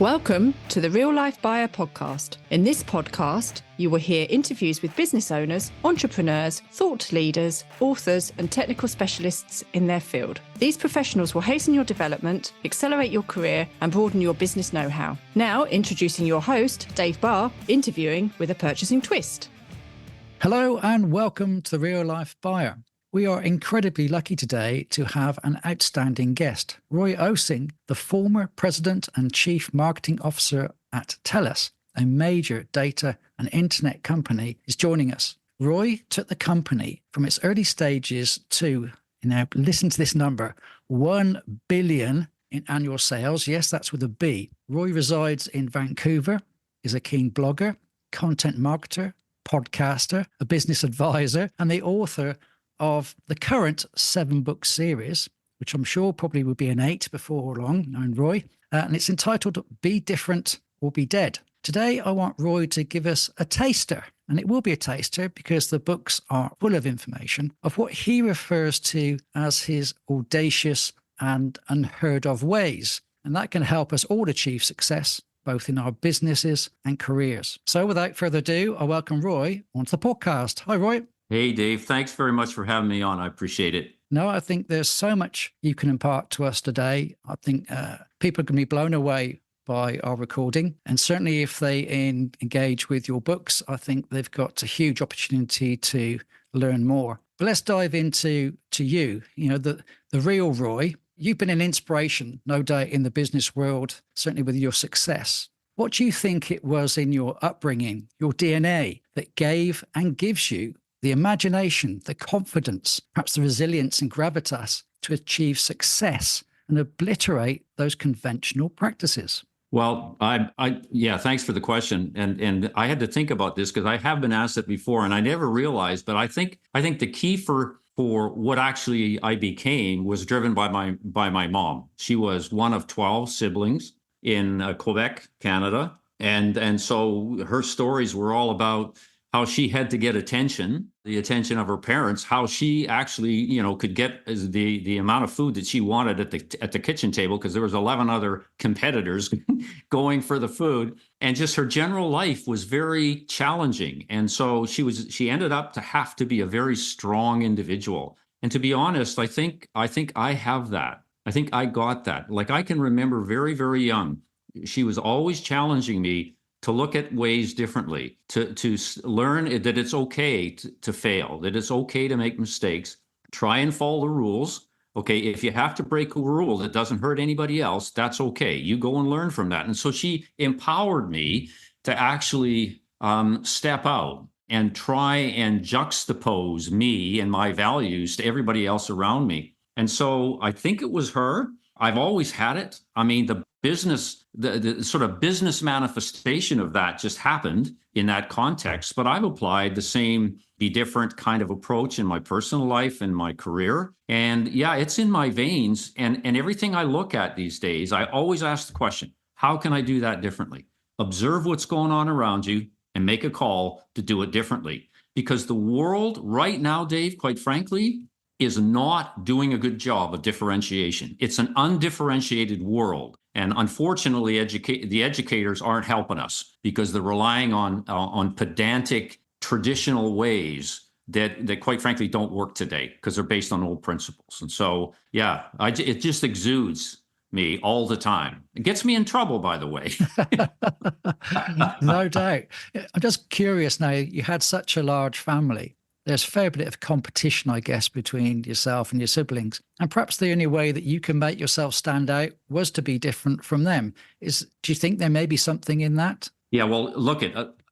Welcome to the Real Life Buyer podcast. In this podcast, you will hear interviews with business owners, entrepreneurs, thought leaders, authors, and technical specialists in their field. These professionals will hasten your development, accelerate your career, and broaden your business know-how. Now, introducing your host, Dave Barr, interviewing with a purchasing twist. Hello and welcome to the Real Life Buyer. We are incredibly lucky today to have an outstanding guest. Roy Osing, the former president and chief marketing officer at TELUS, a major data and internet company, is joining us. Roy took the company from its early stages to, now listen to this number, 1 billion in annual sales. Yes, that's with a B. Roy resides in Vancouver, is a keen blogger, content marketer, podcaster, a business advisor, and the author of the current 7-book series, which I'm sure probably will be an 8 before long, knowing Roy, and it's entitled Be Different or Be Dead. Today, I want Roy to give us a taster, and it will be a taster because the books are full of information of what he refers to as his audacious and unheard-of ways, and that can help us all achieve success, both in our businesses and careers. So without further ado, I welcome Roy onto the podcast. Hi, Roy. Hey, Dave. Thanks very much for having me on. I appreciate it. No, I think there's so much you can impart to us today. I think people can be blown away by our recording. And certainly if they engage with your books, I think they've got a huge opportunity to learn more. But let's dive into you, the real Roy. You've been an inspiration, no doubt, in the business world, certainly with your success. What do you think it was in your upbringing, your DNA, that gave and gives you the imagination, the confidence, perhaps the resilience and gravitas to achieve success and obliterate those conventional practices? Well, thanks for the question. And I had to think about this because I have been asked it before and I never realized, but I think the key for what actually I became was driven by my mom. She was one of 12 siblings in Quebec, Canada. And so her stories were all about how she had to get the attention of her parents, how she actually, could get the amount of food that she wanted at the kitchen table, because there was 11 other competitors going for the food. And just her general life was very challenging. And so she ended up to have to be a very strong individual. And to be honest, I think I have that. I think I got that. Like, I can remember very, very young, she was always challenging me to look at ways differently, to learn that it's okay to fail, that it's okay to make mistakes, try and follow the rules. Okay, if you have to break a rule that doesn't hurt anybody else, that's okay. You go and learn from that. And so she empowered me to actually step out and try and juxtapose me and my values to everybody else around me. And so I think it was her. I've always had it. I mean, the sort of business manifestation of that just happened in that context. But I've applied the same be different kind of approach in my personal life and my career. And yeah, it's in my veins. And everything I look at these days, I always ask the question, how can I do that differently? Observe what's going on around you and make a call to do it differently. Because the world right now, Dave, quite frankly, is not doing a good job of differentiation. It's an undifferentiated world. And unfortunately, the educators aren't helping us because they're relying on pedantic, traditional ways that quite frankly don't work today because they're based on old principles. And so, yeah, it just exudes me all the time. It gets me in trouble, by the way. No doubt. I'm just curious now, you had such a large family. There's a fair bit of competition, I guess, between yourself and your siblings. And perhaps the only way that you can make yourself stand out was to be different from them. Do you think there may be something in that? Yeah, well, look,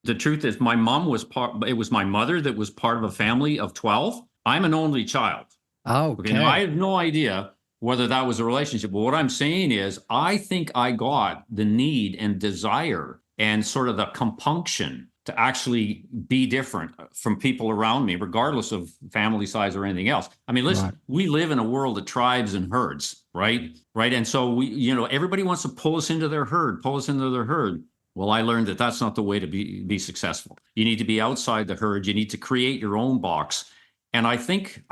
the truth is my mom was it was my mother that was part of a family of 12. I'm an only child. Oh, okay. Now, I have no idea whether that was a relationship. But what I'm saying is I think I got the need and desire and sort of the compunction to actually be different from people around me, regardless of family size or anything else. I mean, listen, We live in a world of tribes and herds, right? And so everybody wants to pull us into their herd. Well, I learned that that's not the way to be successful. You need to be outside the herd. You need to create your own box. And I think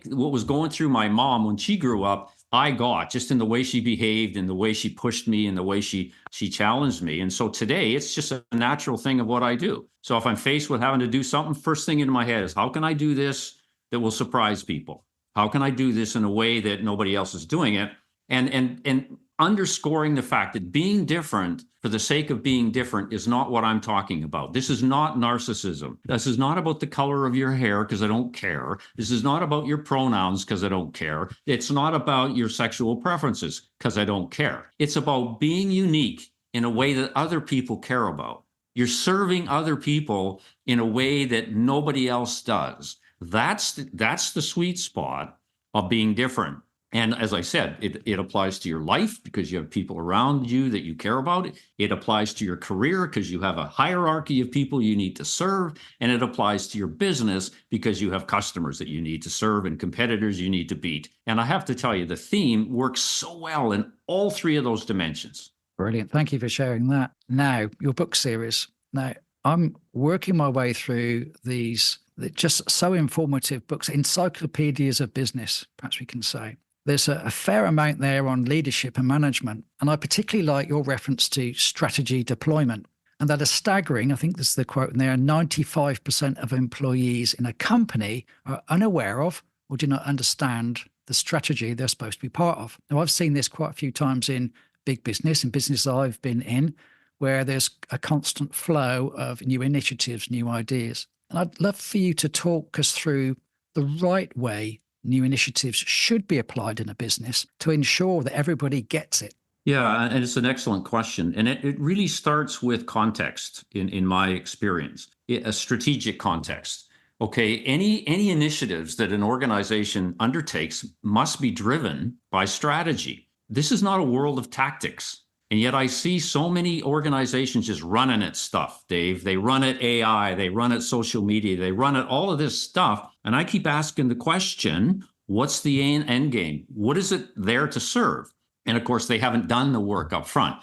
what was going through my mom when she grew up, I got just in the way she behaved and the way she pushed me and the way she challenged me. And so today it's just a natural thing of what I do. So if I'm faced with having to do something, first thing in my head is, how can I do this that will surprise people? How can I do this in a way that nobody else is doing it? And underscoring the fact that being different for the sake of being different is not what I'm talking about. This is not narcissism. This is not about the color of your hair because I don't care. This is not about your pronouns because I don't care. It's not about your sexual preferences because I don't care. It's about being unique in a way that other people care about. You're serving other people in a way that nobody else does. That's the sweet spot of being different. And as I said, it applies to your life because you have people around you that you care about. It applies to your career because you have a hierarchy of people you need to serve. And it applies to your business because you have customers that you need to serve and competitors you need to beat. And I have to tell you, the theme works so well in all three of those dimensions. Brilliant. Thank you for sharing that. Now, your book series. Now, I'm working my way through these just so informative books, encyclopedias of business, perhaps we can say. There's a fair amount there on leadership and management. And I particularly like your reference to strategy deployment. And that is staggering. I think this is the quote in there: 95% of employees in a company are unaware of or do not understand the strategy they're supposed to be part of. Now, I've seen this quite a few times in big business, in business I've been in, where there's a constant flow of new initiatives, new ideas. And I'd love for you to talk us through the right way new initiatives should be applied in a business to ensure that everybody gets it. Yeah, and it's an excellent question. And it really starts with context in my experience, a strategic context. Okay, any initiatives that an organization undertakes must be driven by strategy. This is not a world of tactics. And yet I see so many organizations just running at stuff, Dave. They run at AI, they run at social media, they run at all of this stuff. And I keep asking the question, what's the end game? What is it there to serve? And of course, they haven't done the work up front.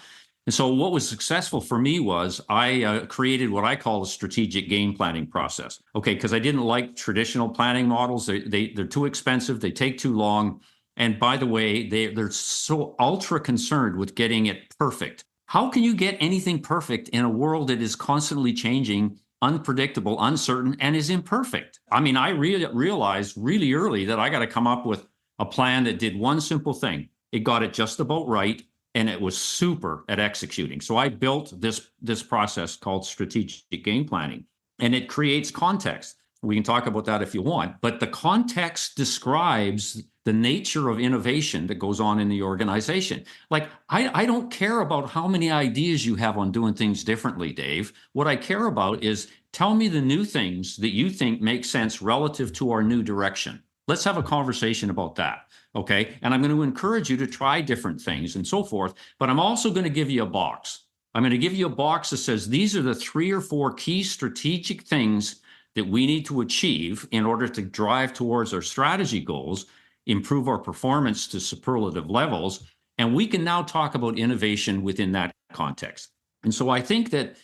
And so what was successful for me was I created what I call a strategic game planning process. Okay, because I didn't like traditional planning models. They're too expensive, they take too long. And by the way, they're so ultra concerned with getting it perfect. How can you get anything perfect in a world that is constantly changing, unpredictable, uncertain, and is imperfect? I mean, I realized really early that I got to come up with a plan that did one simple thing. It got it just about right, and it was super at executing. So I built this process called strategic game planning, and it creates context. We can talk about that if you want, but the context describes the nature of innovation that goes on in the organization. Like, I don't care about how many ideas you have on doing things differently, Dave. What I care about is tell me the new things that you think make sense relative to our new direction. Let's have a conversation about that. Okay. And I'm going to encourage you to try different things and so forth. But I'm also going to give you a box. I'm going to give you a box that says these are the 3 or 4 key strategic things that we need to achieve in order to drive towards our strategy goals, improve our performance to superlative levels. And we can now talk about innovation within that context. And so I think that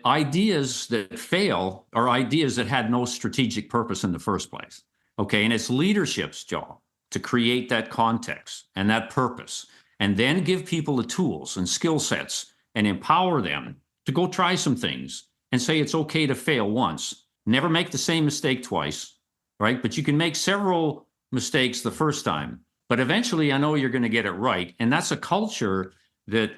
ideas that fail are ideas that had no strategic purpose in the first place. Okay. And it's leadership's job to create that context and that purpose, and then give people the tools and skill sets and empower them to go try some things and say it's okay to fail once. Never make the same mistake twice, right? But you can make several mistakes the first time, but eventually I know you're going to get it right. And that's a culture that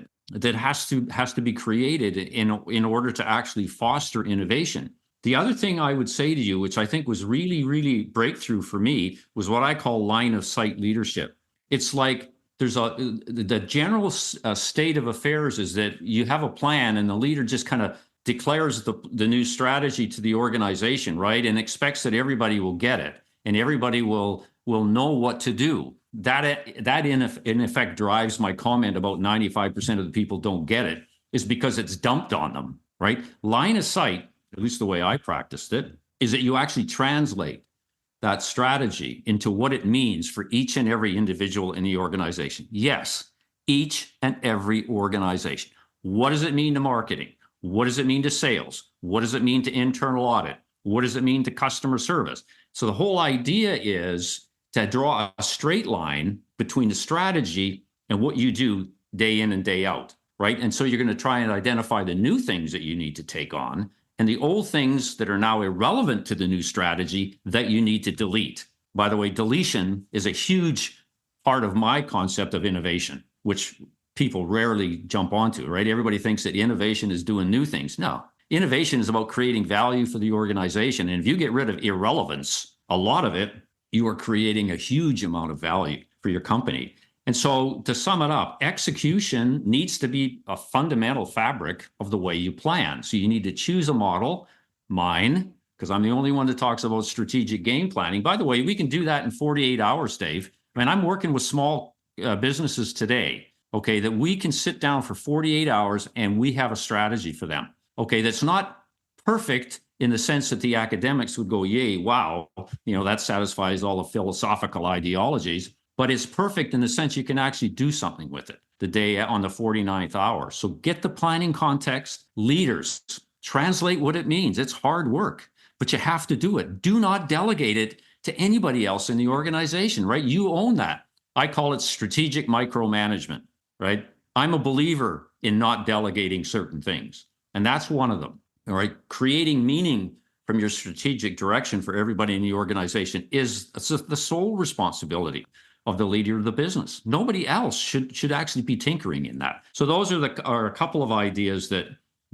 has to be created in order to actually foster innovation. The other thing I would say to you, which I think was really, really breakthrough for me, was what I call line of sight leadership. It's like the general state of affairs is that you have a plan and the leader just kind of declares the new strategy to the organization, right? And expects that everybody will get it and everybody will know what to do. That in effect drives my comment about 95% of the people don't get it, is because it's dumped on them, right? Line of sight, at least the way I practiced it, is that you actually translate that strategy into what it means for each and every individual in the organization. Yes, each and every organization. What does it mean to marketing? What does it mean to sales? What does it mean to internal audit? What does it mean to customer service? So the whole idea is to draw a straight line between the strategy and what you do day in and day out, right? And so you're going to try and identify the new things that you need to take on and the old things that are now irrelevant to the new strategy that you need to delete. By the way, deletion is a huge part of my concept of innovation, which people rarely jump onto, right? Everybody thinks that innovation is doing new things. No, innovation is about creating value for the organization. And if you get rid of irrelevance, a lot of it, you are creating a huge amount of value for your company. And so to sum it up, execution needs to be a fundamental fabric of the way you plan. So you need to choose a model, mine, because I'm the only one that talks about strategic game planning. By the way, we can do that in 48 hours, Dave. I mean, I'm working with small businesses today, okay, that we can sit down for 48 hours and we have a strategy for them, okay, that's not perfect in the sense that the academics would go, yay, wow, that satisfies all the philosophical ideologies, but it's perfect in the sense you can actually do something with it the day on the 49th hour. So get the planning context, leaders, translate what it means. It's hard work, but you have to do it. Do not delegate it to anybody else in the organization, right? You own that. I call it strategic micromanagement, right? I'm a believer in not delegating certain things, and that's one of them, all right? Creating meaning from your strategic direction for everybody in the organization is the sole responsibility of the leader of the business. Nobody else should actually be tinkering in that. So those are a couple of ideas that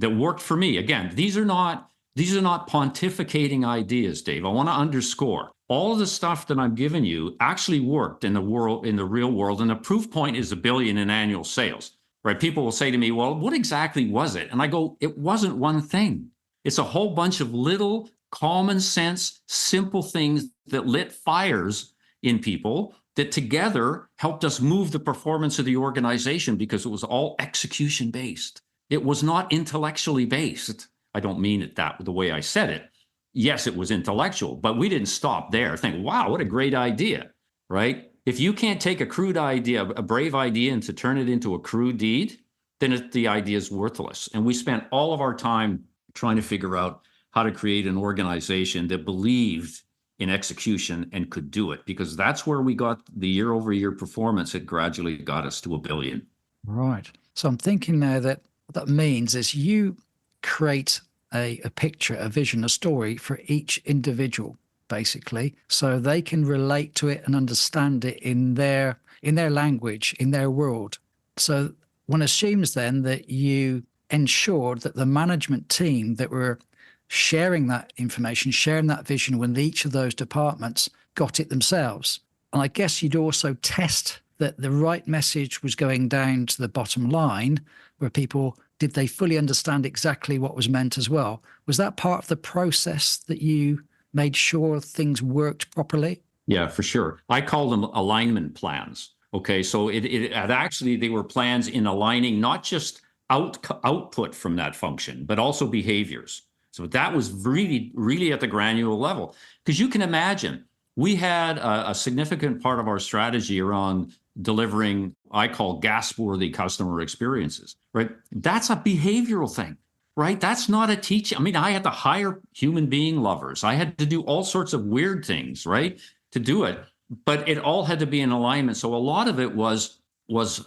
worked for me. Again, these are not pontificating ideas, Dave. I want to underscore all of the stuff that I'm giving you actually worked in the real world. And the proof point is $1 billion in annual sales, right? People will say to me, well, what exactly was it? And I go, it wasn't one thing. It's a whole bunch of little common sense, simple things that lit fires in people that together helped us move the performance of the organization because it was all execution based. It was not intellectually based. I don't mean it the way I said it. Yes, it was intellectual, but we didn't stop there. Think, wow, what a great idea, right? If you can't take a crude idea, a brave idea, and to turn it into a crude deed, then the idea is worthless. And we spent all of our time trying to figure out how to create an organization that believed in execution and could do it, because that's where we got the year-over-year performance that gradually got us to $1 billion. Right. So I'm thinking now that what that means is you create a picture, a vision, a story for each individual, basically, so they can relate to it and understand it in their language, in their world. So one assumes then that you ensured that the management team that were sharing that information, sharing that vision when each of those departments got it themselves. And I guess you'd also test that the right message was going down to the bottom line, where people, did they fully understand exactly what was meant as well? Was that part of the process that you made sure things worked properly? Yeah, for sure. I call them alignment plans. Okay, so it actually, they were plans in aligning not just output from that function, but also behaviors. So that was really, really at the granular level. Because you can imagine, we had a significant part of our strategy around delivering, I call gasp-worthy customer experiences, right? That's a behavioral thing, right? That's not a teaching. I mean, I had to hire human being lovers. I had to do all sorts of weird things, right, to do it. But it all had to be in alignment. So a lot of it was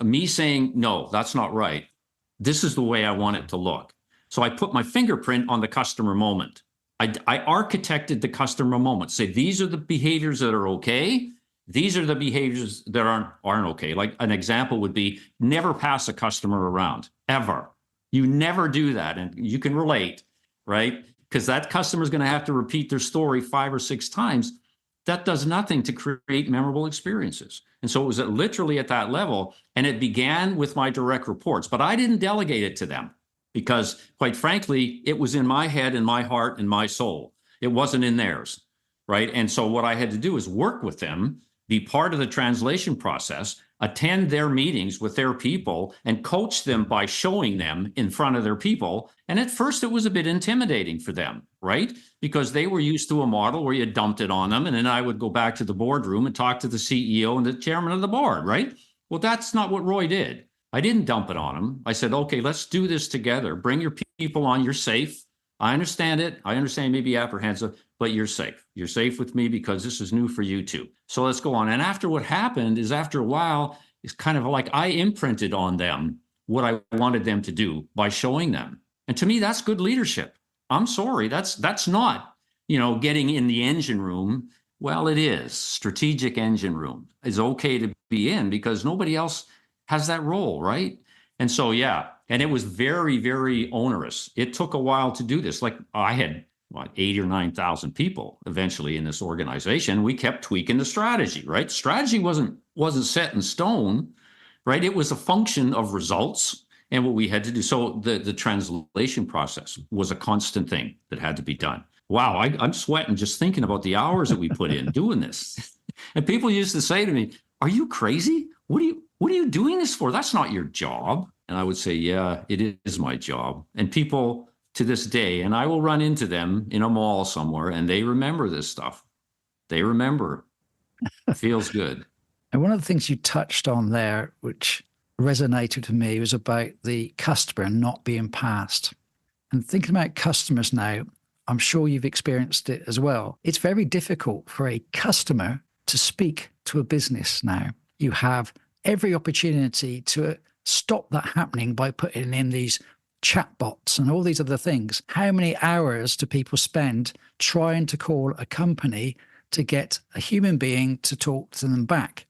me saying, no, that's not right. This is the way I want it to look. So I put my fingerprint on the customer moment. I architected the customer moment. Say, these are the behaviors that are okay. These are the behaviors that aren't okay. Like an example would be never pass a customer around, ever. You never do that. And you can relate, right? Because that customer is going to have to repeat their story 5 or 6 times. That does nothing to create memorable experiences. And so it was literally at that level. And it began with my direct reports, but I didn't delegate it to them because, quite frankly, it was in my head and my heart and my soul. It wasn't in theirs, right? And so what I had to do is work with them, be part of the translation process, attend their meetings with their people, and coach them by showing them in front of their people. And at first, it was a bit intimidating for them, right? Because they were used to a model where you dumped it on them, and then I would go back to the boardroom and talk to the CEO and the chairman of the board, right? Well, that's not what Roy did. I didn't dump it on him. I said, okay, let's do this together. Bring your people on. You're safe. I understand it. I understand maybe apprehensive, but you're safe. You're safe with me because this is new for you too. So let's go on. And after what happened is after a while, it's kind of like I imprinted on them what I wanted them to do by showing them. And to me, that's good leadership. I'm sorry, that's not, getting in the engine room. Well, it is. Strategic engine room is okay to be in because nobody else has that role, right? And so, yeah, and it was very, very onerous. It took a while to do this. Like I had, 8 or 9,000 people eventually in this organization. We kept tweaking the strategy, right? Strategy wasn't set in stone, right? It was a function of results and what we had to do. So the translation process was a constant thing that had to be done. Wow, I'm sweating just thinking about the hours that we put in doing this. And people used to say to me, "Are you crazy? What are you doing this for? That's not your job." And I would say, "Yeah, it is my job." And people to this day, and I will run into them in a mall somewhere, and they remember this stuff. They remember. It feels good. And one of the things you touched on there, which resonated with me, was about the customer not being passed. And thinking about customers now, I'm sure you've experienced it as well. It's very difficult for a customer to speak to a business now. You have every opportunity to stop that happening by putting in these chatbots and all these other things. How many hours do people spend trying to call a company to get a human being to talk to them back?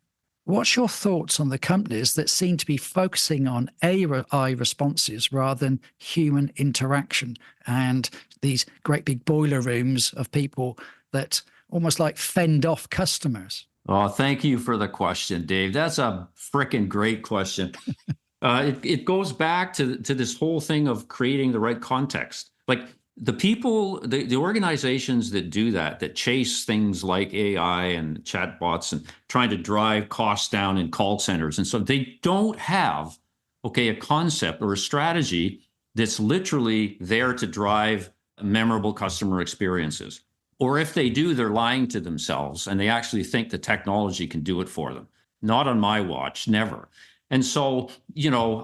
What's your thoughts on the companies that seem to be focusing on AI responses rather than human interaction and these great big boiler rooms of people that almost like fend off customers? Oh, thank you for the question, Dave. That's a freaking great question. It goes back to this whole thing of creating the right context. Like the people, the organizations that do that chase things like AI and chatbots and trying to drive costs down in call centers. And so they don't have, a concept or a strategy that's literally there to drive memorable customer experiences. Or if they do, they're lying to themselves and they actually think the technology can do it for them. Not on my watch, never. And so,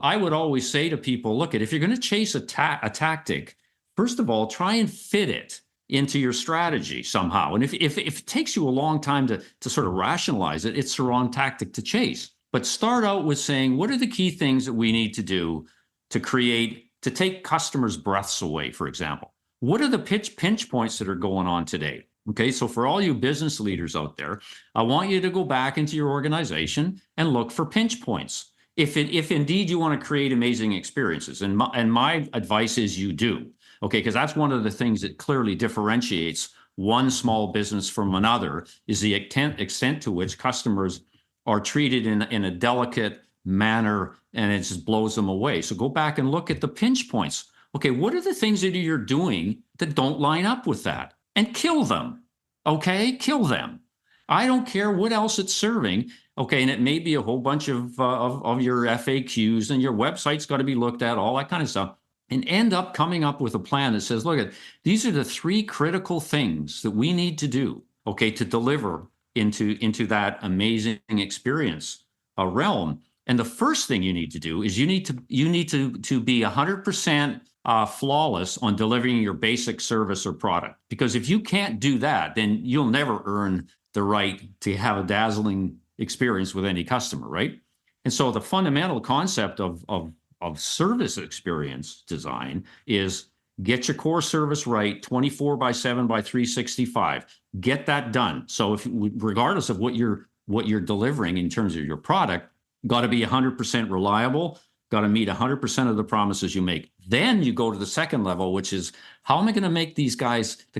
I would always say to people, look, if you're going to chase a tactic, first of all, try and fit it into your strategy somehow. And if it takes you a long time to sort of rationalize it, it's the wrong tactic to chase. But start out with saying, what are the key things that we need to do to take customers' breaths away, for example? What are the pinch points that are going on today? Okay, so for all you business leaders out there, I want you to go back into your organization and look for pinch points. If indeed you want to create amazing experiences, and my advice is you do, okay, because that's one of the things that clearly differentiates one small business from another is the extent to which customers are treated in a delicate manner, and it just blows them away. So go back and look at the pinch points. Okay, what are the things that you're doing that don't line up with that? And kill them. Okay, kill them. I don't care what else it's serving. Okay, and it may be a whole bunch of your FAQs, and your website's got to be looked at, all that kind of stuff, and end up coming up with a plan that says, look, these are the 3 critical things that we need to do, okay, to deliver into that amazing experience realm. And the first thing you need to do is you need to be 100% flawless on delivering your basic service or product. Because if you can't do that, then you'll never earn the right to have a dazzling experience with any customer, right? And so the fundamental concept of service experience design is get your core service right 24/7 by 365. Get that done. So regardless of what you're delivering in terms of your product, got to be 100% reliable, got to meet 100% of the promises you make. Then you go to the second level, which is how am I going to make the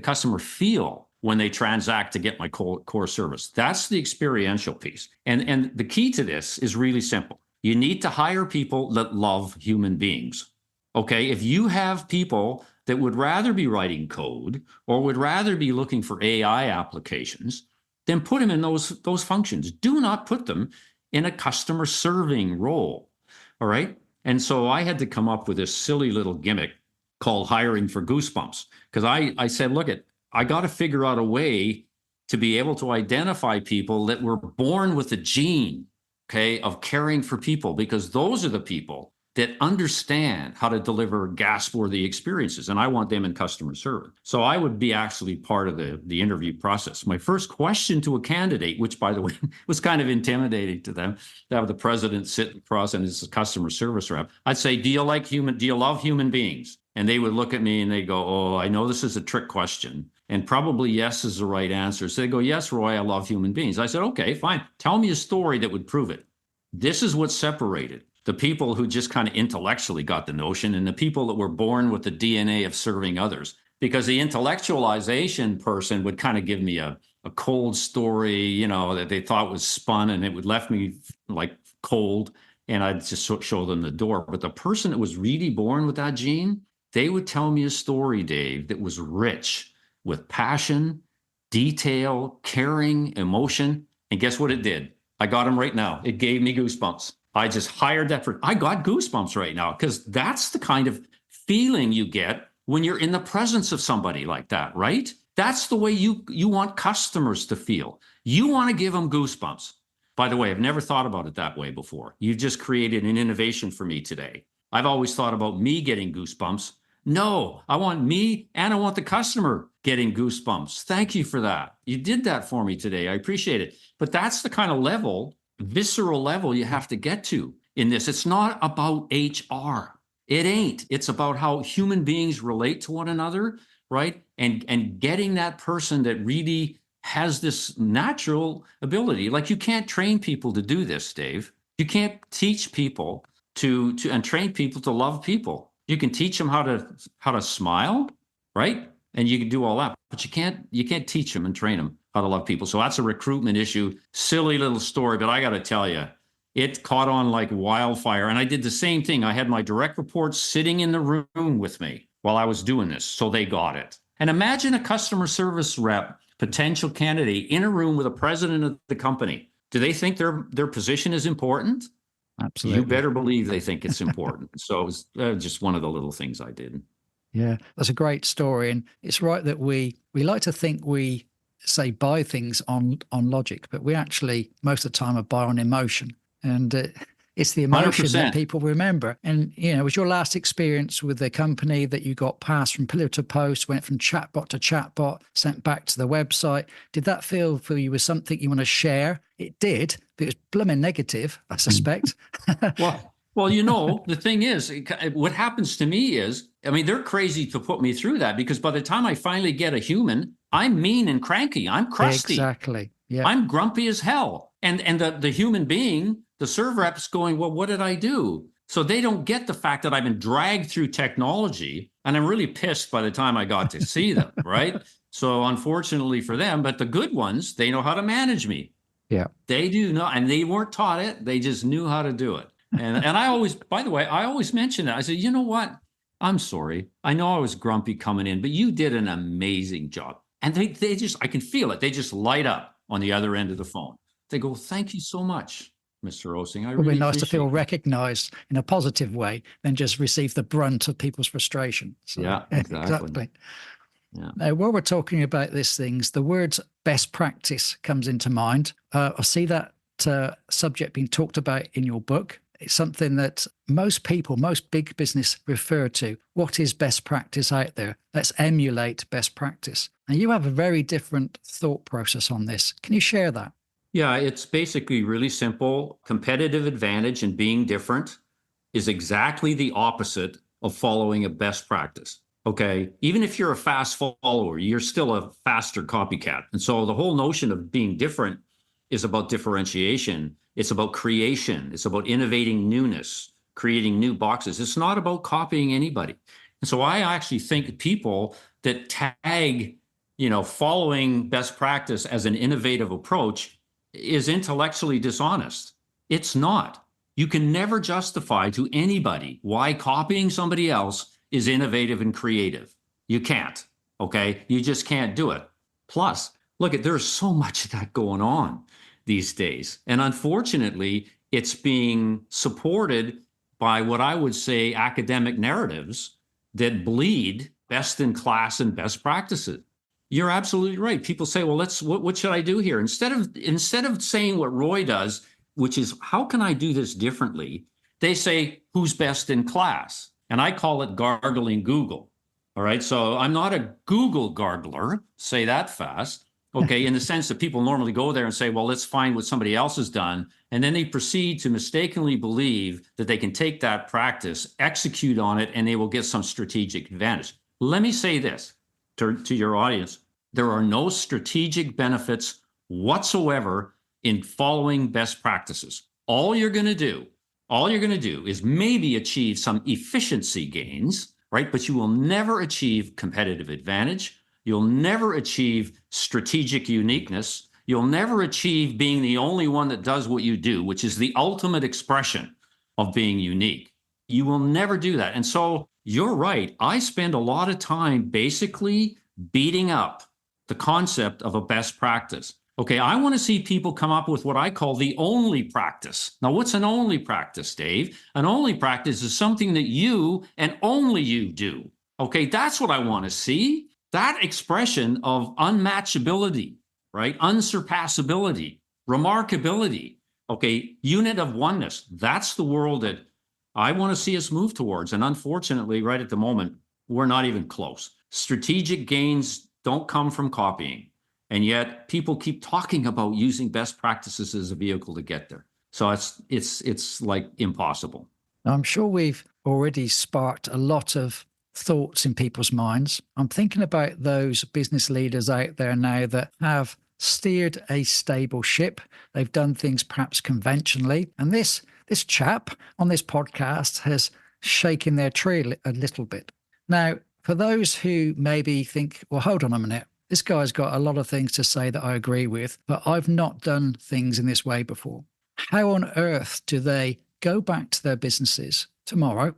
customer feel when they transact to get my core service? That's the experiential piece. And the key to this is really simple. You need to hire people that love human beings. Okay, if you have people that would rather be writing code or would rather be looking for AI applications, then put them in those functions. Do not put them in a customer serving role. All right. And so I had to come up with this silly little gimmick called hiring for goosebumps. Because I said, look, I got to figure out a way to be able to identify people that were born with the gene, okay, of caring for people, because those are the people that understand how to deliver gasp-worthy experiences, and I want them in customer service. So I would be actually part of the interview process. My first question to a candidate, which by the way was kind of intimidating to them, to have the president sit across and his customer service rep, I'd say, do you love human beings? And they would look at me and they go, oh, I know this is a trick question. And probably yes is the right answer. So they go, yes, Roy, I love human beings. I said, okay, fine. Tell me a story that would prove it. This is what separated the people who just kind of intellectually got the notion and the people that were born with the DNA of serving others. Because the intellectualization person would kind of give me a cold story, that they thought was spun, and it would left me like cold, and I'd just show them the door. But the person that was really born with that gene, they would tell me a story, Dave, that was rich with passion, detail, caring, emotion. And guess what it did? I got them right now. It gave me goosebumps. I just hired that I got goosebumps right now, because that's the kind of feeling you get when you're in the presence of somebody like that, right? That's the way you want customers to feel. You want to give them goosebumps. By the way, I've never thought about it that way before. You've just created an innovation for me today. I've always thought about me getting goosebumps. No, I want me and I want the customer getting goosebumps. Thank you for that. You did that for me today. I appreciate it. But that's the kind of level, visceral level, you have to get to in this. It's not about HR. It ain't. It's about how human beings relate to one another, right? And getting that person that really has this natural ability. Like, you can't train people to do this, Dave. You can't teach people to and train people to love people. You can teach them how to smile, right? And you can do all that, but you can't teach them and train them how to love people. So that's a recruitment issue. Silly little story, but I got to tell you, it caught on like wildfire. And I did the same thing. I had my direct reports sitting in the room with me while I was doing this, so they got it. And imagine a customer service rep, potential candidate, in a room with a president of the company. Do they think their position is important? Absolutely. You better believe they think it's important. So it was just one of the little things I did. Yeah, that's a great story. And it's right that we like to think we say buy things on logic, but we actually most of the time are buy on emotion. And it's the emotion 100%. that people remember. And, was your last experience with the company that you got passed from pillar to post, went from chatbot to chatbot, sent back to the website? Did that feel for you was something you want to share? It did, but it was blooming negative, I suspect. Well, the thing is, what happens to me is, they're crazy to put me through that, because by the time I finally get a human, I'm mean and cranky. I'm crusty. Exactly. Yeah. I'm grumpy as hell. And the human being, the server rep, is going, well, what did I do? So they don't get the fact that I've been dragged through technology, and I'm really pissed by the time I got to see them, right? So unfortunately for them, but the good ones, they know how to manage me. Yeah. They do know, and they weren't taught it. They just knew how to do it. And I always, by the way, I always mention it. I said, you know what? I'm sorry. I know I was grumpy coming in, but you did an amazing job. And they just, I can feel it. They just light up on the other end of the phone. They go, thank you so much, Mr. Osing. I really It'd be nice to feel appreciate it. recognized in a positive way than just receive the brunt of people's frustration. So, Yeah, exactly. Yeah. Now, while we're talking about these things, the words best practice comes into mind. I see that subject being talked about in your book. It's something that most people, most big business refer to. What is best practice out there? Let's emulate best practice. And you have a very different thought process on this. Can you share that? Yeah, it's basically really simple. Competitive advantage in being different is exactly the opposite of following a best practice. Okay, even if you're a fast follower, you're still a faster copycat. And so the whole notion of being different is about differentiation. It's about creation. It's about innovating newness, creating new boxes. It's not about copying anybody. And so I actually think people that tag, following best practice as an innovative approach is intellectually dishonest. It's not. You can never justify to anybody why copying somebody else is innovative and creative. You can't, okay? You just can't do it. Plus, look, there's so much of that going on these days. And unfortunately, it's being supported by what I would say academic narratives that bleed best in class and best practices. You're absolutely right. People say, well, what should I do here? Instead of saying what Roy does, which is, how can I do this differently? they say, who's best in class? And I call it gargling Google. All right. So I'm not a Google gargler, say that fast. Okay. In the sense that people normally go there and say, well, let's find what somebody else has done. And then they proceed to mistakenly believe that they can take that practice, execute on it, and they will get some strategic advantage. Let me say this to your audience. There are no strategic benefits whatsoever in following best practices. All you're going to do is maybe achieve some efficiency gains, right? But you will never achieve competitive advantage. You'll never achieve strategic uniqueness. You'll never achieve being the only one that does what you do, which is the ultimate expression of being unique. You will never do that. And so you're right. I spend a lot of time basically beating up the concept of a best practice. Okay, I want to see people come up with what I call the only practice. Now, what's an only practice, Dave? An only practice is something that you and only you do. Okay, that's what I want to see. That expression of unmatchability, right? Unsurpassability, remarkability, okay, unit of oneness. That's the world that I want to see us move towards. And unfortunately, right at the moment, we're not even close. Strategic gains don't come from copying. And yet people keep talking about using best practices as a vehicle to get there. So it's like impossible. I'm sure we've already sparked a lot of thoughts in people's minds. I'm thinking about those business leaders out there now that have steered a stable ship. They've done things perhaps conventionally. And this chap on this podcast has shaken their tree a little bit. Now, for those who maybe think, well, hold on a minute, this guy's got a lot of things to say that I agree with, but I've not done things in this way before. How on earth do they go back to their businesses tomorrow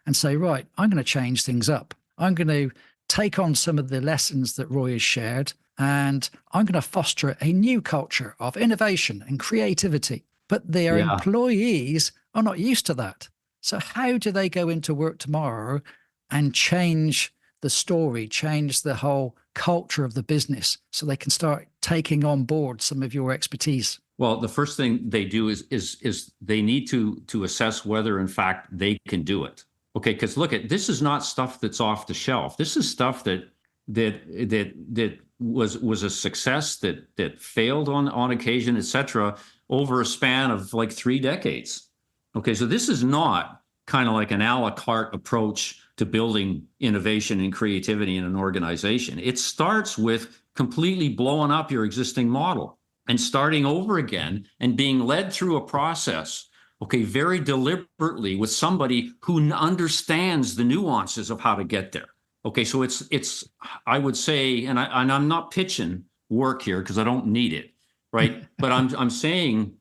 and say, right, I'm going to change things up. I'm going to take on some of the lessons that Roy has shared, and I'm going to foster a new culture of innovation and creativity. But their employees are not used to that. So how do they go into work tomorrow and change the story, change the whole culture of the business so they can start taking on board some of your expertise? Well, the first thing they do is they need to assess whether in fact they can do it. Okay, because look, this is not stuff that's off the shelf. This is stuff that was a success, that failed on occasion, etc., over a span of like 3 decades. Okay, so this is not kind of like an a la carte approach to building innovation and creativity in an organization. It starts with completely blowing up your existing model and starting over again and being led through a process, okay, very deliberately with somebody who understands the nuances of how to get there. Okay, so it's I would say, and I'm not pitching work here because I don't need it, right? But I'm saying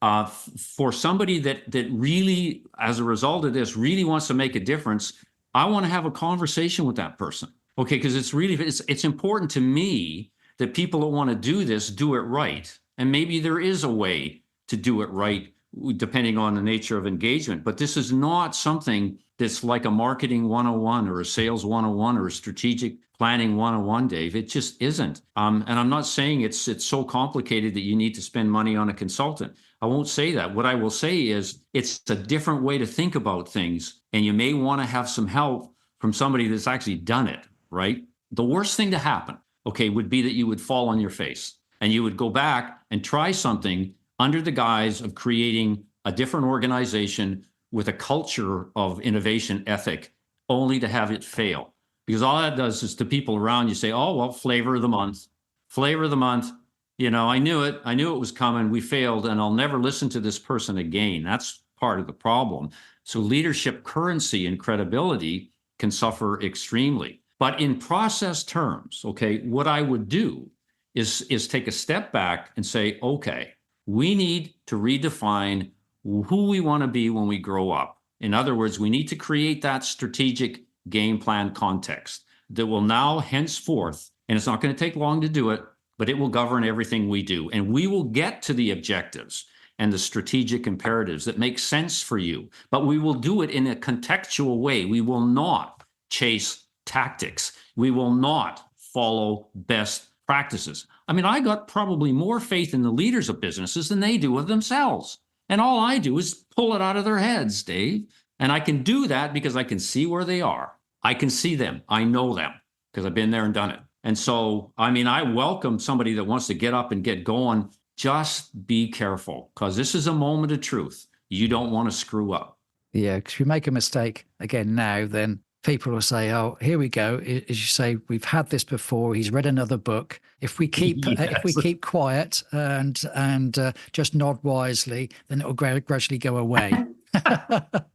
for somebody that really, as a result of this, really wants to make a difference, I want to have a conversation with that person. Okay, because it's important to me that people that want to do this do it right. And maybe there is a way to do it right, depending on the nature of engagement. But this is not something that's like a marketing 101 or a sales 101 or a strategic planning 101, Dave. It just isn't. And I'm not saying it's so complicated that you need to spend money on a consultant. I won't say that. What I will say is it's a different way to think about things. And you may want to have some help from somebody that's actually done it, right? The worst thing to happen, okay, would be that you would fall on your face and you would go back and try something under the guise of creating a different organization with a culture of innovation ethic, only to have it fail. Because all that does is to people around you say, oh, well, flavor of the month. You know, I knew it was coming. We failed, and I'll never listen to this person again. That's part of the problem. So leadership currency and credibility can suffer extremely. But in process terms, okay, what I would do is take a step back and say, okay, we need to redefine who we want to be when we grow up. In other words, we need to create that strategic game plan context that will now henceforth, and it's not going to take long to do it, but it will govern everything we do. And we will get to the objectives and the strategic imperatives that make sense for you, but we will do it in a contextual way. We will not chase tactics. We will not follow best practices. I mean, I got probably more faith in the leaders of businesses than they do of themselves. And all I do is pull it out of their heads, Dave. And I can do that because I can see where they are. I can see them. I know them because I've been there and done it. And so, I mean, I welcome somebody that wants to get up and get going. Just be careful because this is a moment of truth. You don't want to screw up. Yeah, because if you make a mistake again now, then people will say, "Oh, here we go." As you say, we've had this before. He's read another book. If we keep if we Yes. keep quiet and just nod wisely, then it will gradually go away.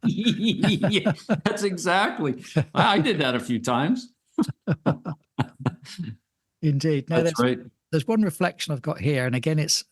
Yeah, that's exactly. I did that a few times. Indeed. Now, That's right. there's one reflection I've got here, and again, it's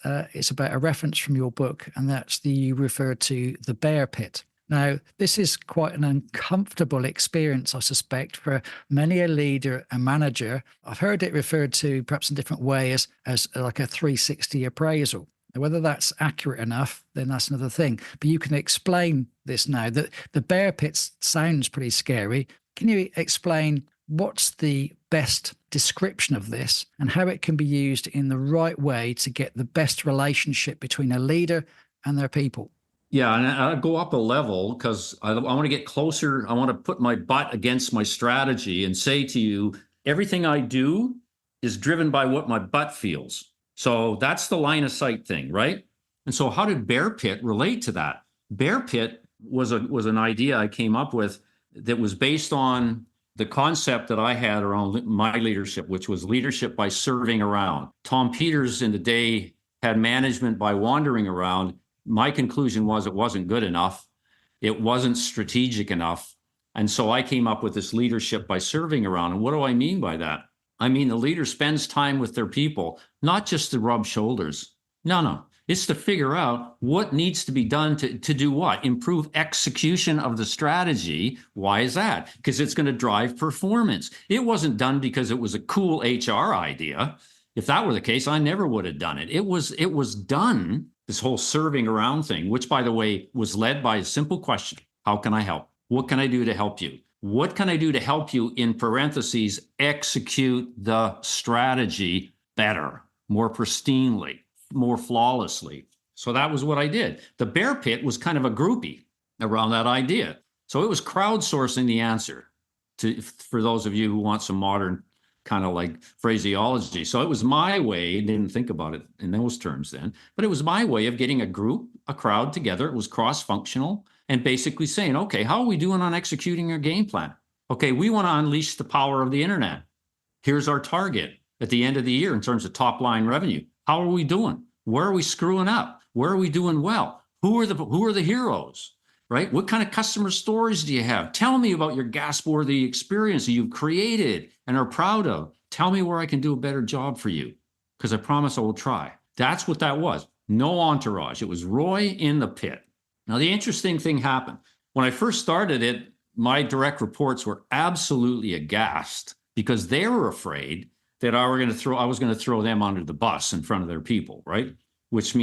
about a reference from your book, and that's you refer to the bear pit. Now, this is quite an uncomfortable experience, I suspect, for many a leader and manager. I've heard it referred to, perhaps in a different way, as like a 360 appraisal. Now, whether that's accurate enough, then that's another thing. But you can explain this now. That the bear pit sounds pretty scary. Can you explain what's the best description of this and how it can be used in the right way to get the best relationship between a leader and their people? Yeah, and I'll go up a level because I want to get closer. I want to put my butt against my strategy and say to you, everything I do is driven by what my butt feels. So that's the line of sight thing, right? And so how did Bear Pit relate to that? Bear Pit was an idea I came up with that was based on the concept that I had around my leadership, which was leadership by serving around. Tom Peters in the day had management by wandering around. My conclusion was it wasn't good enough. It wasn't strategic enough. And so I came up with this leadership by serving around. And what do I mean by that? I mean, the leader spends time with their people, not just to rub shoulders. No. It's to figure out what needs to be done to do what? Improve execution of the strategy. Why is that? Because it's going to drive performance. It wasn't done because it was a cool HR idea. If that were the case, I never would have done it. It was done, this whole serving around thing, which, by the way, was led by a simple question. How can I help? What can I do to help you? What can I do to help you, in parentheses, execute the strategy better, more pristinely, more flawlessly? So that was what I did. The Bear Pit was kind of a groupie around that idea. So it was crowdsourcing the answer for those of you who want some modern kind of like phraseology. So it was my way, didn't think about it in those terms then, but it was my way of getting a crowd together. It was cross-functional and basically saying, okay, how are we doing on executing our game plan? Okay, we want to unleash the power of the internet. Here's our target at the end of the year in terms of top line revenue. How are we doing? Where are we screwing up? Where are we doing well? Who are the heroes? Right? What kind of customer stories do you have? Tell me about your gasp-worthy experience that you've created and are proud of. Tell me where I can do a better job for you, because I promise I will try. That's what that was. No entourage. It was Roy in the pit. Now, the interesting thing happened. When I first started it, my direct reports were absolutely aghast because they were afraid that I was going to throw them under the bus in front of their people, right? Which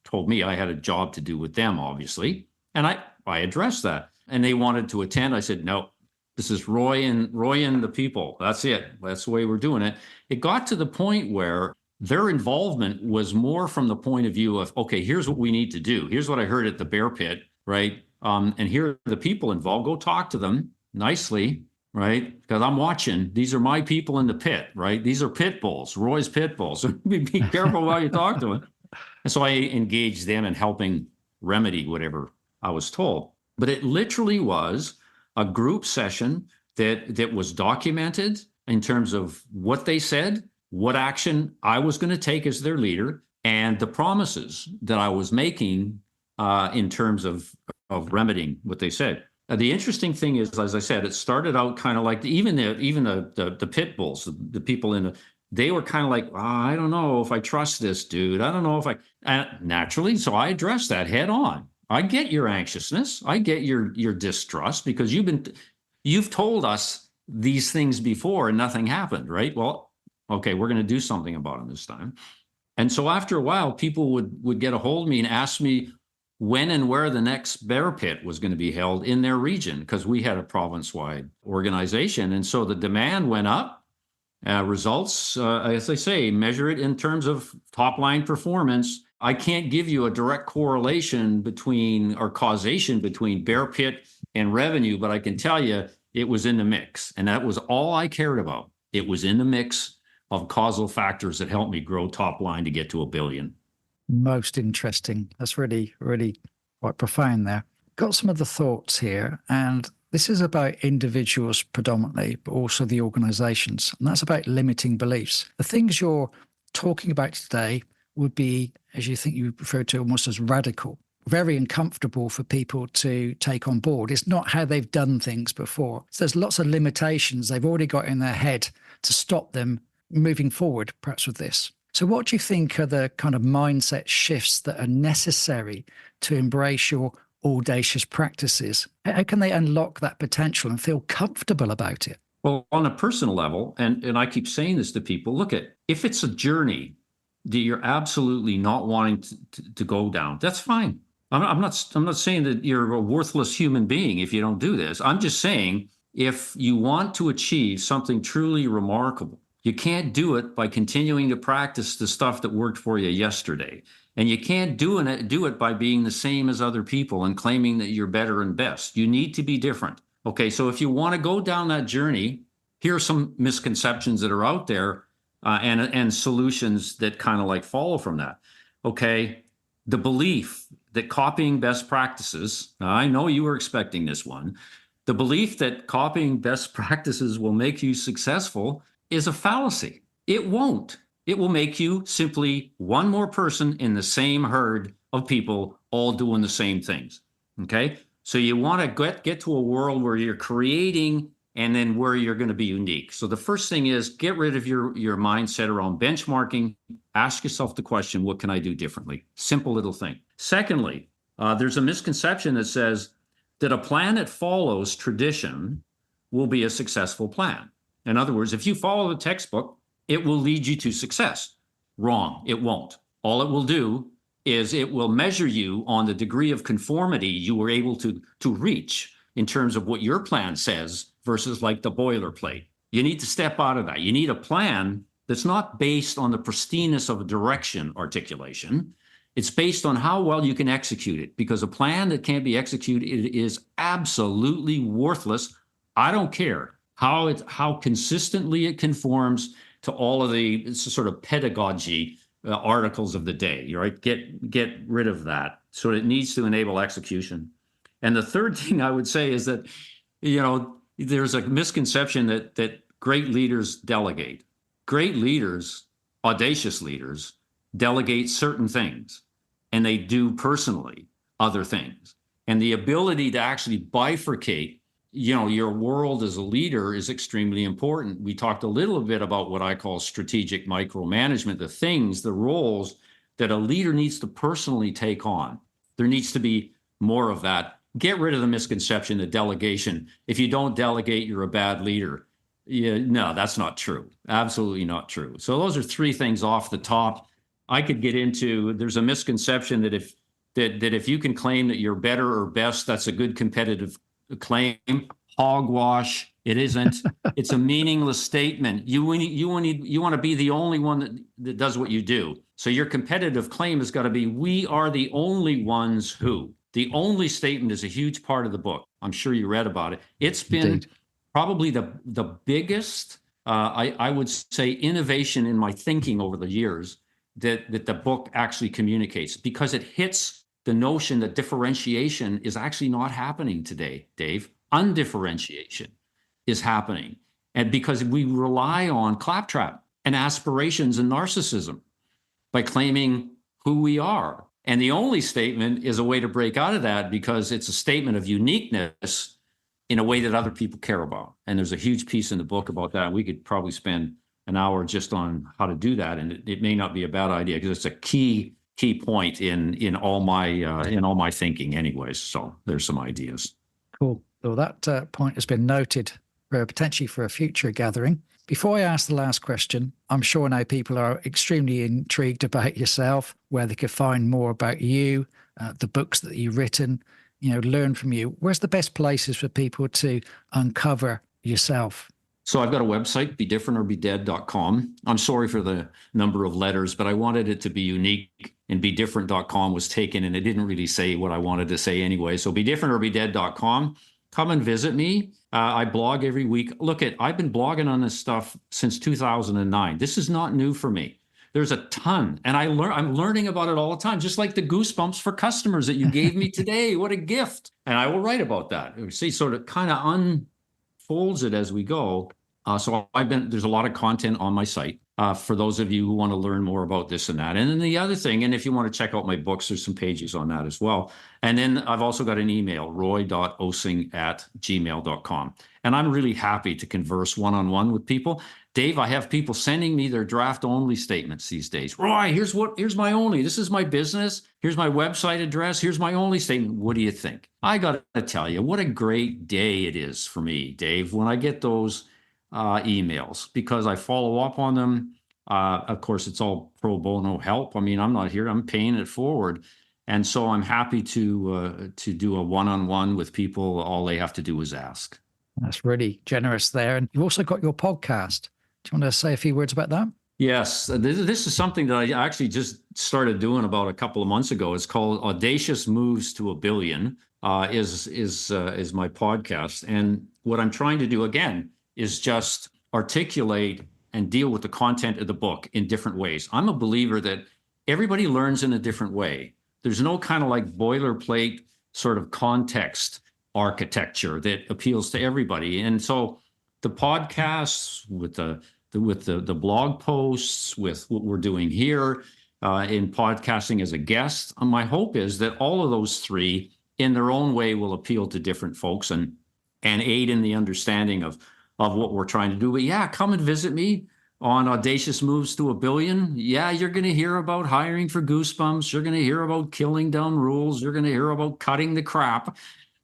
told me I had a job to do with them, obviously. And I addressed that, and they wanted to attend. I said, no, this is Roy and the people. That's it. That's the way we're doing it. It got to the point where their involvement was more from the point of view of, okay, here's what we need to do. Here's what I heard at the Bear Pit, right? And here are the people involved. Go talk to them nicely, right? Because I'm watching. These are my people in the pit, right? These are pit bulls, Roy's pit bulls. Be careful while you talk to them. And so I engaged them in helping remedy whatever I was told. But it literally was a group session that was documented in terms of what they said, what action I was going to take as their leader, and the promises that I was making in terms of remedying what they said. The interesting thing is, as I said, it started out kind of like even the pit bulls, the people they were kind of like, I don't know if I trust this dude. I don't know if naturally. So I addressed that head on. I get your anxiousness. I get your distrust because you've told us these things before and nothing happened, right? Well, okay, we're going to do something about them this time. And so after a while, people would get a hold of me and ask me when and where the next Bear Pit was going to be held in their region, because we had a province-wide organization. And so the demand went up. Results, as I say, measure it in terms of top-line performance. I can't give you a direct correlation between or causation between bear pit and revenue, but I can tell you it was in the mix. And that was all I cared about. It was in the mix of causal factors that helped me grow top line to get to $1 billion. Most interesting. That's really, really quite profound there. Got some other thoughts here, and this is about individuals predominantly, but also the organizations. And that's about limiting beliefs. The things you're talking about today would be, as you think you refer to, almost as radical, very uncomfortable for people to take on board. It's not how they've done things before. So there's lots of limitations they've already got in their head to stop them moving forward, perhaps with this. So what do you think are the kind of mindset shifts that are necessary to embrace your audacious practices? How can they unlock that potential and feel comfortable about it? Well, on a personal level, and I keep saying this to people, look at, if it's a journey that you're absolutely not wanting to go down, that's fine. I'm not saying that you're a worthless human being if you don't do this. I'm just saying if you want to achieve something truly remarkable, you can't do it by continuing to practice the stuff that worked for you yesterday. And you can't do it by being the same as other people and claiming that you're better and best. You need to be different. Okay, so if you want to go down that journey, here are some misconceptions that are out there and solutions that kind of like follow from that. Okay, the belief that copying best practices, now I know you were expecting this one, the belief that copying best practices will make you successful is a fallacy. It won't. It will make you simply one more person in the same herd of people all doing the same things. Okay? So you want to get to a world where you're creating and then where you're going to be unique. So the first thing is get rid of your mindset around benchmarking. Ask yourself the question, what can I do differently? Simple little thing. Secondly, there's a misconception that says that a plan that follows tradition will be a successful plan. In other words, if you follow the textbook, it will lead you to success. Wrong, it won't. All it will do is it will measure you on the degree of conformity you were able to reach in terms of what your plan says versus like the boilerplate. You need to step out of that. You need a plan that's not based on the pristineness of a direction articulation. It's based on how well you can execute it, because a plan that can't be executed is absolutely worthless. I don't care how consistently it conforms to all of the sort of pedagogy articles of the day, right? Get rid of that. So it needs to enable execution. And the third thing I would say is that, there's a misconception that great leaders delegate. Great leaders, audacious leaders, delegate certain things, and they do personally other things. And the ability to actually bifurcate, your world as a leader is extremely important. We talked a little bit about what I call strategic micromanagement, the things, the roles that a leader needs to personally take on. There needs to be more of that. Get rid of the misconception that delegation, if you don't delegate, you're a bad leader. No, that's not true. Absolutely not true. So those are three things off the top. I could get into, there's a misconception that if you can claim that you're better or best, that's a good competitive claim. Hogwash. It isn't. It's a meaningless statement. You want to be the only one that does what you do. So your competitive claim has got to be, we are the only ones who. The only statement is a huge part of the book. I'm sure you read about it. It's been Indeed. Probably the biggest, I would say, innovation in my thinking over the years that the book actually communicates, because it hits the notion that differentiation is actually not happening today, Dave. Undifferentiation is happening. And because we rely on claptrap and aspirations and narcissism by claiming who we are. And the only statement is a way to break out of that, because it's a statement of uniqueness in a way that other people care about. And there's a huge piece in the book about that. We could probably spend an hour just on how to do that. And it may not be a bad idea, because it's a key point in all my thinking anyways. So there's some ideas. Cool. Well, that point has been noted potentially for a future gathering. Before I ask the last question, I'm sure now people are extremely intrigued about yourself, where they could find more about you, the books that you've written, learn from you. Where's the best places for people to uncover yourself? So I've got a website, bedifferentorbedead.com. I'm sorry for the number of letters, but I wanted it to be unique and bedifferent.com was taken, and it didn't really say what I wanted to say anyway. So bedifferentorbedead.com. Come and visit me. I blog every week. I've been blogging on this stuff since 2009. This is not new for me. There's a ton, and I'm learning about it all the time, just like the goosebumps for customers that you gave me today. What a gift. And I will write about that. You see, sort of kind of unfolds it as we go. So there's a lot of content on my site for those of you who want to learn more about this and that. And then the other thing, and if you want to check out my books, there's some pages on that as well. And then I've also got an email, roy.osing@gmail.com. And I'm really happy to converse one-on-one with people. Dave, I have people sending me their draft only statements these days. Roy, here's my only. This is my business. Here's my website address. Here's my only statement. What do you think? I got to tell you, what a great day it is for me, Dave, when I get those emails, because I follow up on them. Of course, it's all pro bono help. I mean, I'm not here. I'm paying it forward. And so I'm happy to do a one-on-one with people. All they have to do is ask. That's really generous there. And you've also got your podcast. Do you want to say a few words about that? Yes, this is something that I actually just started doing about a couple of months ago. It's called Audacious Moves to $1 billion. Is my podcast, and what I'm trying to do again is just articulate and deal with the content of the book in different ways. I'm a believer that everybody learns in a different way. There's no kind of like boilerplate sort of context architecture that appeals to everybody. And so the podcasts with the blog posts, with what we're doing here in podcasting as a guest, my hope is that all of those three in their own way will appeal to different folks and aid in the understanding of what we're trying to do. But yeah, come and visit me on Audacious Moves to $1 billion. Yeah, you're going to hear about hiring for goosebumps. You're going to hear about killing down rules. You're going to hear about cutting the crap,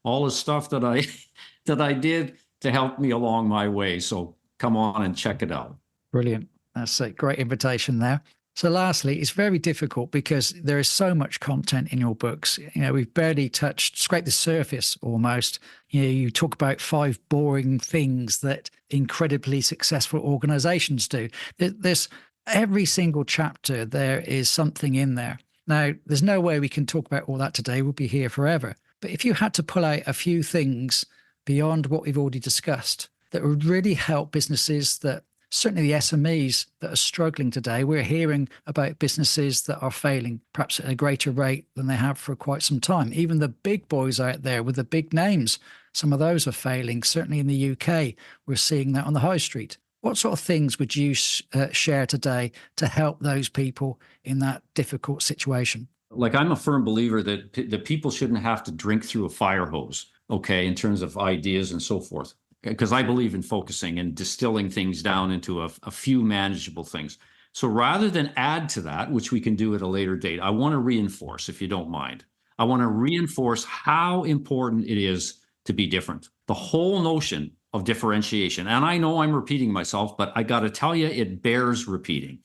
all the stuff that I did to help me along my way. So come on and check it out. Brilliant. That's a great invitation there. So lastly, it's very difficult because there is so much content in your books. We've barely scraped the surface almost. You talk about 5 boring things that incredibly successful organizations do. There's every single chapter, there is something in there. Now, there's no way we can talk about all that today. We'll be here forever. But if you had to pull out a few things beyond what we've already discussed that would really help businesses, that certainly the SMEs that are struggling today, we're hearing about businesses that are failing perhaps at a greater rate than they have for quite some time. Even the big boys out there with the big names, some of those are failing. Certainly in the UK, we're seeing that on the high street. What sort of things would you share today to help those people in that difficult situation? Like, I'm a firm believer that the people shouldn't have to drink through a fire hose, okay, in terms of ideas and so forth. Because I believe in focusing and distilling things down into a few manageable things. So rather than add to that, which we can do at a later date, I want to reinforce, if you don't mind, I want to reinforce how important it is to be different. The whole notion of differentiation. And I know I'm repeating myself, but I got to tell you, it bears repeating.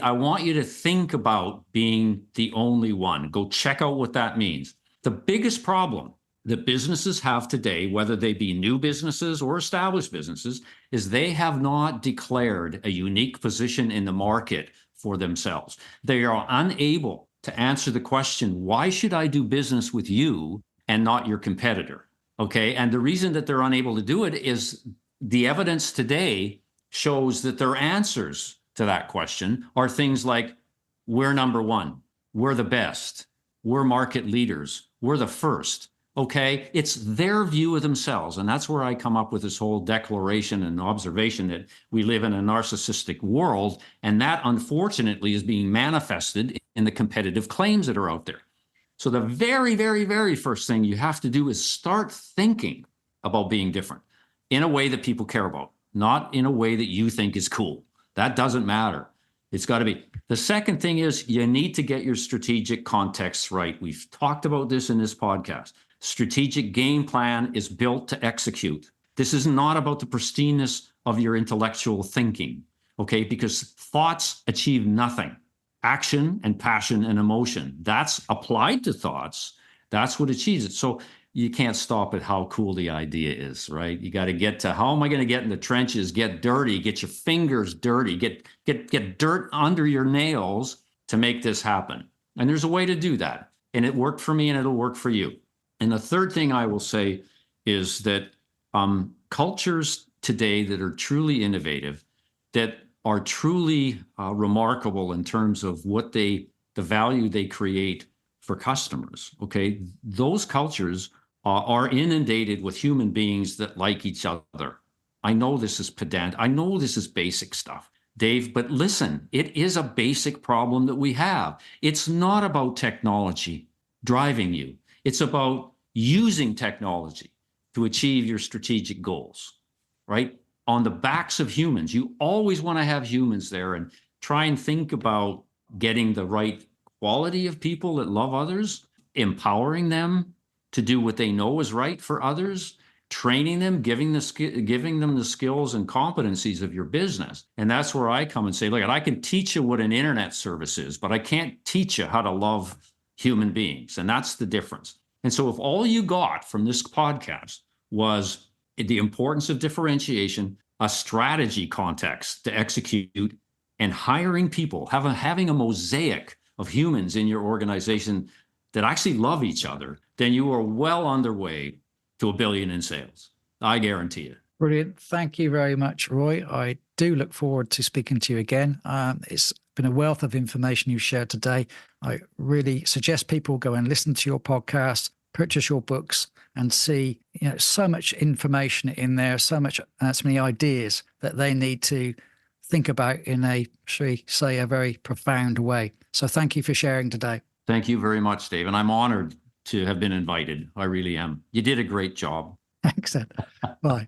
I want you to think about being the only one. Go check out what that means. The biggest problem that businesses have today, whether they be new businesses or established businesses, is they have not declared a unique position in the market for themselves. They are unable to answer the question, why should I do business with you and not your competitor? Okay. And the reason that they're unable to do it is the evidence today shows that their answers to that question are things like, we're number one, we're the best, we're market leaders, we're the first. Okay, it's their view of themselves. And that's where I come up with this whole declaration and observation that we live in a narcissistic world. And that, unfortunately, is being manifested in the competitive claims that are out there. So the very, very, very first thing you have to do is start thinking about being different in a way that people care about, not in a way that you think is cool. That doesn't matter. It's got to be. The second thing is you need to get your strategic context right. We've talked about this in this podcast. Strategic game plan is built to execute. This is not about the pristineness of your intellectual thinking, okay? Because thoughts achieve nothing. Action and passion and emotion, that's applied to thoughts. That's what achieves it. So you can't stop at how cool the idea is, right? You got to get to, how am I going to get in the trenches, get dirty, get your fingers dirty, get dirt under your nails to make this happen. And there's a way to do that. And it worked for me and it'll work for you. And the third thing I will say is that cultures today that are truly innovative, that are truly remarkable in terms of the value they create for customers, okay? Those cultures are inundated with human beings that like each other. I know this is pedant. I know this is basic stuff, Dave, but listen, it is a basic problem that we have. It's not about technology driving you. It's about using technology to achieve your strategic goals, right? On the backs of humans. You always want to have humans there and try and think about getting the right quality of people that love others, empowering them to do what they know is right for others, training them, giving them the skills and competencies of your business. And that's where I come and say, look, I can teach you what an internet service is, but I can't teach you how to love human beings. And that's the difference. And so if all you got from this podcast was the importance of differentiation, a strategy context to execute, and hiring people, having a mosaic of humans in your organization that actually love each other, then you are well on their way to $1 billion in sales. I guarantee it. Brilliant. Thank you very much, Roy. I do look forward to speaking to you again. It's been a wealth of information you've shared today. I really suggest people go and listen to your podcast, purchase your books, and see so much information in there, so many ideas that they need to think about in a, shall we say, a very profound way. So thank you for sharing today. Thank you very much, Dave. And I'm honored to have been invited. I really am. You did a great job. Excellent. Bye.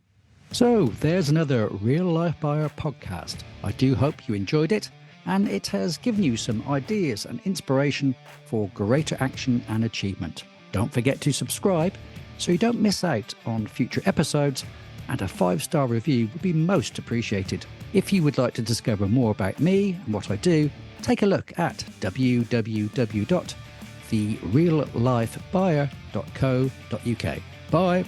So there's another Real Life Buyer podcast. I do hope you enjoyed it and it has given you some ideas and inspiration for greater action and achievement. Don't forget to subscribe so you don't miss out on future episodes, and a 5-star review would be most appreciated. If you would like to discover more about me and what I do, take a look at www.thereallifebuyer.co.uk. Bye.